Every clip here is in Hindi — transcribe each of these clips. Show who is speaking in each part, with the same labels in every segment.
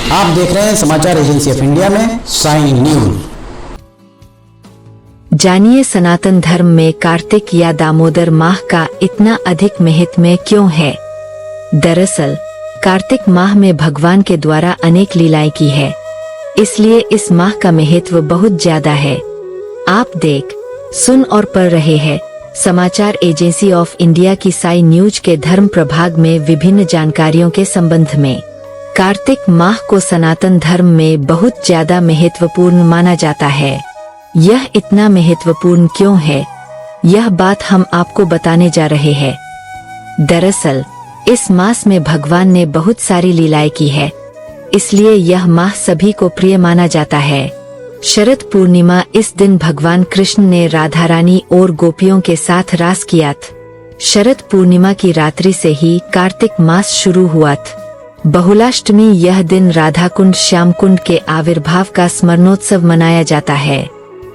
Speaker 1: आप देख रहे हैं समाचार एजेंसी ऑफ इंडिया में साई न्यूज।
Speaker 2: जानिए सनातन धर्म में कार्तिक या दामोदर माह का इतना अधिक महत्व क्यों है। दरअसल कार्तिक माह में भगवान के द्वारा अनेक लीलाएं की है, इसलिए इस माह का महत्व बहुत ज्यादा है। आप देख, सुन और पढ़ रहे हैं समाचार एजेंसी ऑफ इंडिया की साई न्यूज के धर्म प्रभाग में विभिन्न जानकारियों के संबंध में। कार्तिक माह को सनातन धर्म में बहुत ज्यादा महत्वपूर्ण माना जाता है। यह इतना महत्वपूर्ण क्यों है, यह बात हम आपको बताने जा रहे हैं। दरअसल इस मास में भगवान ने बहुत सारी लीलाएं की है, इसलिए यह माह सभी को प्रिय माना जाता है। शरद पूर्णिमा, इस दिन भगवान कृष्ण ने राधा रानी और गोपियों के साथ रास किया था। शरद पूर्णिमा की रात्रि से ही कार्तिक मास शुरू हुआ था। बहुलाष्टमी, यह दिन राधा कुंड श्याम कुंड के आविर्भाव का स्मरणोत्सव मनाया जाता है।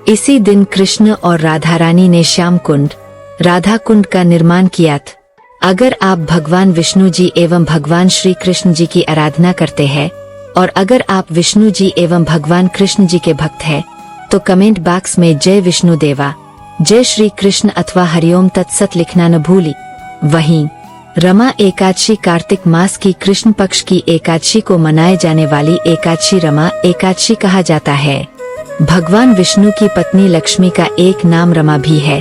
Speaker 2: इसी दिन कृष्ण और राधा रानी ने श्याम कुंड, राधा कुंड का निर्माण किया था। अगर आप भगवान विष्णु जी एवं भगवान श्री कृष्ण जी की आराधना करते हैं और अगर आप विष्णु जी एवं भगवान कृष्ण जी के भक्त हैं, तो कमेंट बॉक्स में जय विष्णु देवा, जय श्री कृष्ण अथवा हरिओम तत्सत लिखना न भूली। वहीं रमा एकादशी कार्तिक मास की कृष्ण पक्ष की एकादशी को मनाए जाने वाली एकादशी रमा एकादशी कहा जाता है। भगवान विष्णु की पत्नी लक्ष्मी का एक नाम रमा भी है,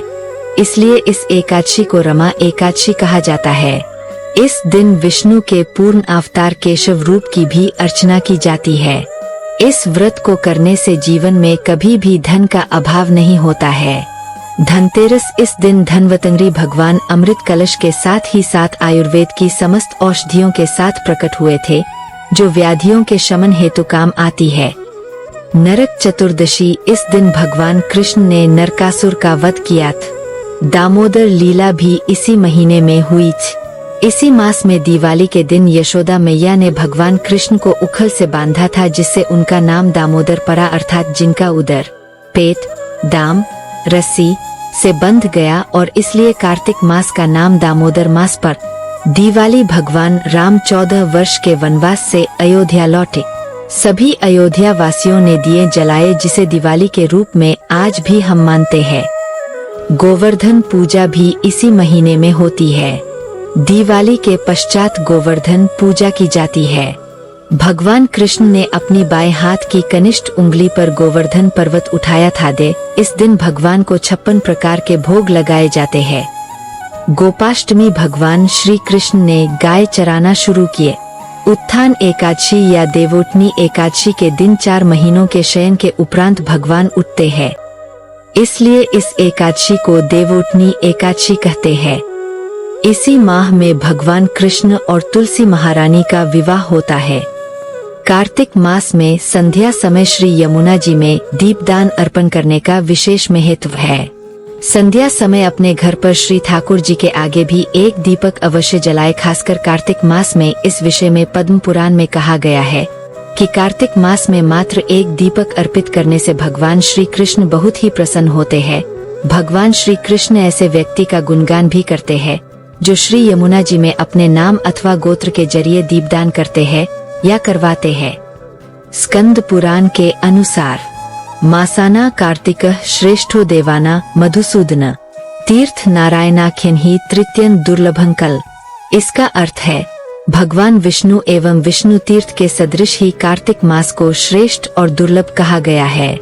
Speaker 2: इसलिए इस एकादशी को रमा एकादशी कहा जाता है। इस दिन विष्णु के पूर्ण अवतार केशव रूप की भी अर्चना की जाती है। इस व्रत को करने से जीवन में कभी भी धन का अभाव नहीं होता है। धनतेरस, इस दिन धनवंतरी भगवान अमृत कलश के साथ ही साथ आयुर्वेद की समस्त औषधियों के साथ प्रकट हुए थे, जो व्याधियों के शमन हेतु काम आती है। नरक चतुर्दशी, इस दिन भगवान कृष्ण ने नरकासुर का वध किया था। दामोदर लीला भी इसी महीने में हुई थी। इसी मास में दिवाली के दिन यशोदा मैया ने भगवान कृष्ण को उखल से बांधा था, जिससे उनका नाम दामोदर पड़ा, अर्थात जिनका उदर, पेट, दाम, रस्सी से बंध गया और इसलिए कार्तिक मास का नाम दामोदर मास पर। दिवाली, भगवान राम 14 वर्ष के वनवास से अयोध्या लौटे। सभी अयोध्या वासियों ने दिए जलाए, जिसे दिवाली के रूप में आज भी हम मानते हैं। गोवर्धन पूजा भी इसी महीने में होती है। दिवाली के पश्चात गोवर्धन पूजा की जाती है। भगवान कृष्ण ने अपनी बाएं हाथ की कनिष्ठ उंगली पर गोवर्धन पर्वत उठाया था। इस दिन भगवान को 56 प्रकार के भोग लगाए जाते हैं। गोपाष्टमी, भगवान श्री कृष्ण ने गाय चराना शुरू किए। उत्थान एकादशी या देवोठनी एकादशी के दिन 4 महीनों के शयन के उपरांत भगवान उठते हैं, इसलिए इस एकादशी को देवोठनी एकादशी कहते हैं। इसी माह में भगवान कृष्ण और तुलसी महारानी का विवाह होता है। कार्तिक मास में संध्या समय श्री यमुना जी में दीपदान अर्पण करने का विशेष महत्व है। संध्या समय अपने घर पर श्री ठाकुर जी के आगे भी एक दीपक अवश्य जलाए। खासकर कार्तिक मास में इस विषय में पद्म पुराण में कहा गया है कि कार्तिक मास में मात्र एक दीपक अर्पित करने से भगवान श्री कृष्ण बहुत ही प्रसन्न होते हैं। भगवान श्री कृष्ण ऐसे व्यक्ति का गुणगान भी करते हैं जो श्री यमुना जी में अपने नाम अथवा गोत्र के जरिए दीपदान करते हैं या करवाते हैं। स्कंद पुराण के अनुसार मासाना कार्तिक श्रेष्ठो देवाना मधुसूदन तीर्थ नारायणाख्यन ही तृतीयन दुर्लभं कल। इसका अर्थ है भगवान विष्णु एवं विष्णु तीर्थ के सदृश ही कार्तिक मास को श्रेष्ठ और दुर्लभ कहा गया है।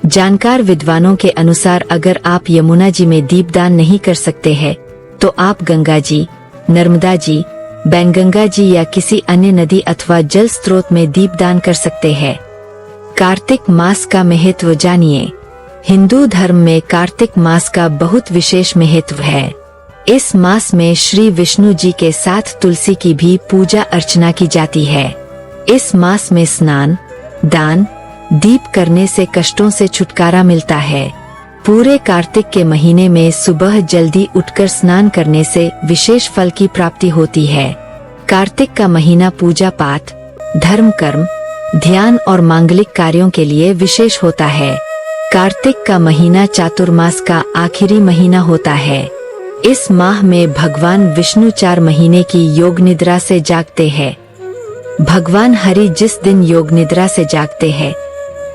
Speaker 2: जानकार विद्वानों के अनुसार अगर आप यमुना जी में दीपदान नहीं कर सकते हैं तो आप गंगा जी, नर्मदा जी, बैंगंगा जी या किसी अन्य नदी अथवा जल स्रोत में दीपदान कर सकते हैं। कार्तिक मास का महत्व जानिए। हिंदू धर्म में कार्तिक मास का बहुत विशेष महत्व है। इस मास में श्री विष्णु जी के साथ तुलसी की भी पूजा अर्चना की जाती है। इस मास में स्नान, दान, दीप करने से कष्टों से छुटकारा मिलता है। पूरे कार्तिक के महीने में सुबह जल्दी उठकर स्नान करने से विशेष फल की प्राप्ति होती है। कार्तिक का महीना पूजा पाठ, धर्म कर्म, ध्यान और मांगलिक कार्यों के लिए विशेष होता है। कार्तिक का महीना चातुर्मास का आखिरी महीना होता है। इस माह में भगवान विष्णु 4 महीने की योग निद्रा से जागते हैं। भगवान हरि जिस दिन योग निद्रा से जागते हैं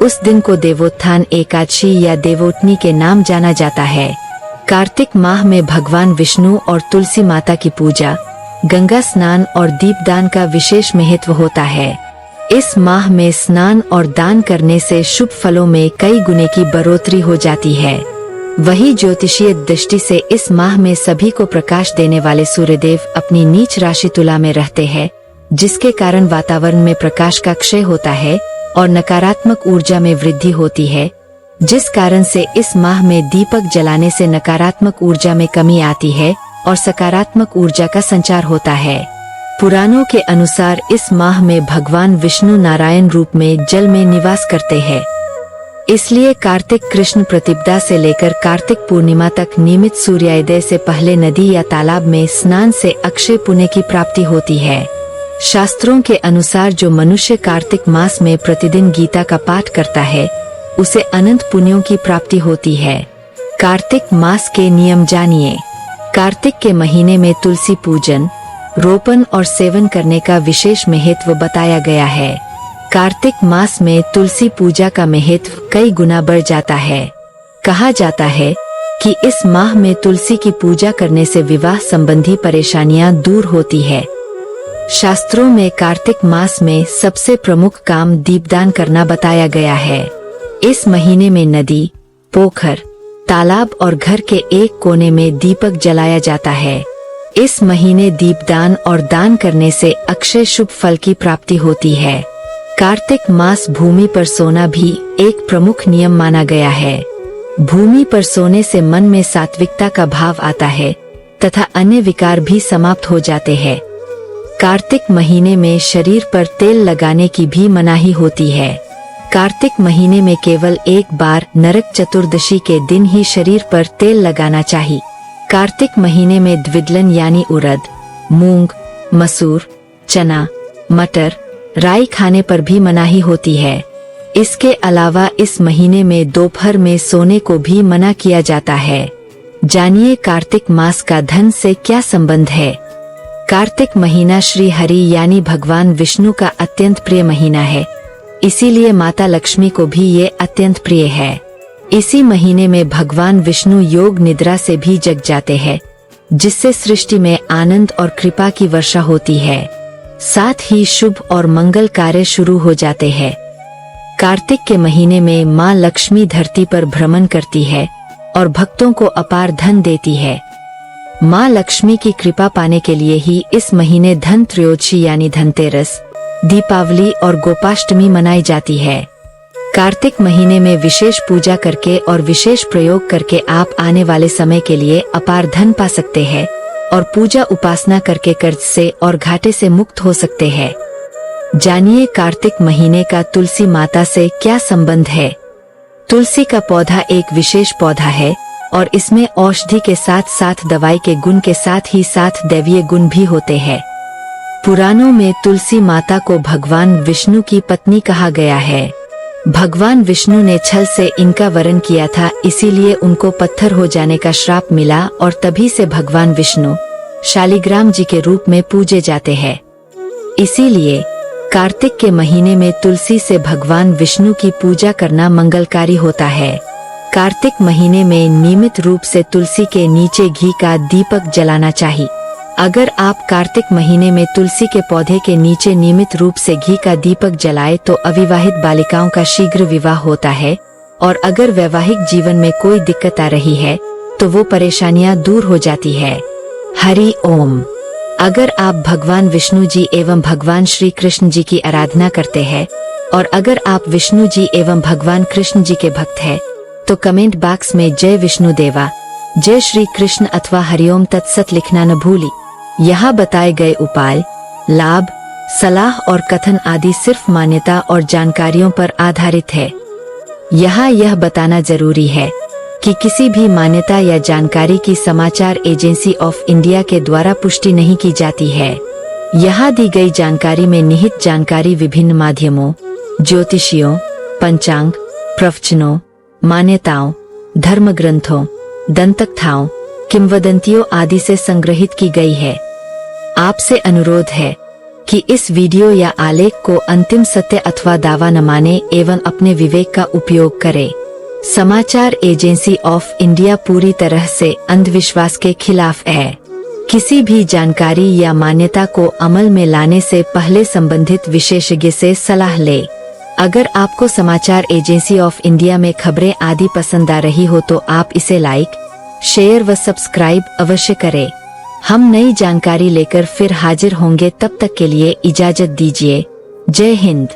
Speaker 2: उस दिन को देवोत्थान एकादशी या देवोत्नी के नाम जाना जाता है। कार्तिक माह में भगवान विष्णु और तुलसी माता की पूजा, गंगा स्नान और दीपदान का विशेष महत्व होता है। इस माह में स्नान और दान करने से शुभ फलों में कई गुने की बढ़ोतरी हो जाती है। वही ज्योतिषीय दृष्टि से इस माह में सभी को प्रकाश देने वाले सूर्यदेव अपनी नीच राशि तुला में रहते हैं, जिसके कारण वातावरण में प्रकाश का क्षय होता है और नकारात्मक ऊर्जा में वृद्धि होती है, जिस कारण से इस माह में दीपक जलाने से नकारात्मक ऊर्जा में कमी आती है और सकारात्मक ऊर्जा का संचार होता है। पुराणों के अनुसार इस माह में भगवान विष्णु नारायण रूप में जल में निवास करते हैं। इसलिए कार्तिक कृष्ण प्रतिपदा से लेकर कार्तिक पूर्णिमा तक नियमित सूर्योदय से पहले नदी या तालाब में स्नान से अक्षय पुण्य की प्राप्ति होती है। शास्त्रों के अनुसार जो मनुष्य कार्तिक मास में प्रतिदिन गीता का पाठ करता है उसे अनंत पुण्यों की प्राप्ति होती है। कार्तिक मास के नियम जानिए। कार्तिक के महीने में तुलसी पूजन, रोपण और सेवन करने का विशेष महत्व बताया गया है। कार्तिक मास में तुलसी पूजा का महत्व कई गुना बढ़ जाता है। कहा जाता है कि इस माह में तुलसी की पूजा करने से विवाह संबंधी परेशानियां दूर होती है। शास्त्रों में कार्तिक मास में सबसे प्रमुख काम दीपदान करना बताया गया है। इस महीने में नदी, पोखर, तालाब और घर के एक कोने में दीपक जलाया जाता है। इस महीने दीपदान और दान करने से अक्षय शुभ फल की प्राप्ति होती है। कार्तिक मास भूमि पर सोना भी एक प्रमुख नियम माना गया है। भूमि पर सोने से मन में सात्विकता का भाव आता है तथा अन्य विकार भी समाप्त हो जाते हैं। कार्तिक महीने में शरीर पर तेल लगाने की भी मनाही होती है। कार्तिक महीने में केवल एक बार नरक चतुर्दशी के दिन ही शरीर पर तेल लगाना चाहिए। कार्तिक महीने में द्विदलन यानी उड़द, मूंग, मसूर, चना, मटर, राई खाने पर भी मनाही होती है। इसके अलावा इस महीने में दोपहर में सोने को भी मना किया जाता है। जानिए कार्तिक मास का धन से क्या संबंध है। कार्तिक महीना श्री हरि यानी भगवान विष्णु का अत्यंत प्रिय महीना है, इसीलिए माता लक्ष्मी को भी ये अत्यंत प्रिय है। इसी महीने में भगवान विष्णु योग निद्रा से भी जग जाते हैं, जिससे सृष्टि में आनंद और कृपा की वर्षा होती है। साथ ही शुभ और मंगल कार्य शुरू हो जाते हैं। कार्तिक के महीने में माँ लक्ष्मी धरती पर भ्रमण करती है और भक्तों को अपार धन देती है। माँ लक्ष्मी की कृपा पाने के लिए ही इस महीने धन त्रयोदशी यानी धनतेरस, दीपावली और गोपाष्टमी मनाई जाती है। कार्तिक महीने में विशेष पूजा करके और विशेष प्रयोग करके आप आने वाले समय के लिए अपार धन पा सकते हैं और पूजा उपासना करके कर्ज से और घाटे से मुक्त हो सकते हैं। जानिए कार्तिक महीने का तुलसी माता से क्या संबंध है। तुलसी का पौधा एक विशेष पौधा है और इसमें औषधि के साथ साथ दवाई के गुण के साथ ही साथ दैवीय गुण भी होते हैं। पुराणों में तुलसी माता को भगवान विष्णु की पत्नी कहा गया है। भगवान विष्णु ने छल से इनका वरण किया था, इसीलिए उनको पत्थर हो जाने का श्राप मिला और तभी से भगवान विष्णु शालिग्राम जी के रूप में पूजे जाते हैं। इसीलिए कार्तिक के महीने में तुलसी से भगवान विष्णु की पूजा करना मंगलकारी होता है। कार्तिक महीने में नियमित रूप से तुलसी के नीचे घी का दीपक जलाना चाहिए। अगर आप कार्तिक महीने में तुलसी के पौधे के नीचे नियमित रूप से घी का दीपक जलाए तो अविवाहित बालिकाओं का शीघ्र विवाह होता है और अगर वैवाहिक जीवन में कोई दिक्कत आ रही है तो वो परेशानियां दूर हो जाती है। हरि ओम। अगर आप भगवान विष्णु जी एवं भगवान श्री कृष्ण जी की आराधना करते हैं और अगर आप विष्णु जी एवं भगवान कृष्ण जी के भक्त हैं तो कमेंट बॉक्स में जय विष्णु देवा, जय श्री कृष्ण अथवा हरिओम तत्सत लिखना न भूली। यहाँ बताए गए उपाय, लाभ, सलाह और कथन आदि सिर्फ मान्यता और जानकारियों पर आधारित है। यहाँ यह बताना जरूरी है कि किसी भी मान्यता या जानकारी की समाचार एजेंसी ऑफ इंडिया के द्वारा पुष्टि नहीं की जाती है। यहाँ दी गई जानकारी में निहित जानकारी विभिन्न माध्यमों, ज्योतिषियों, पंचांग, प्रवचनों, मान्यताओं, धर्म ग्रंथों, दंतकथाओं, किंवदंतियों आदि से संग्रहित की गई है। आपसे अनुरोध है कि इस वीडियो या आलेख को अंतिम सत्य अथवा दावा न माने एवं अपने विवेक का उपयोग करें। समाचार एजेंसी ऑफ इंडिया पूरी तरह से अंधविश्वास के खिलाफ है। किसी भी जानकारी या मान्यता को अमल में लाने से पहले संबंधित विशेषज्ञ से सलाह ले। अगर आपको समाचार एजेंसी ऑफ इंडिया में खबरें आदि पसंद आ रही हो तो आप इसे लाइक, शेयर व सब्सक्राइब अवश्य करें। हम नई जानकारी लेकर फिर हाजिर होंगे, तब तक के लिए इजाजत दीजिए। जय हिंद।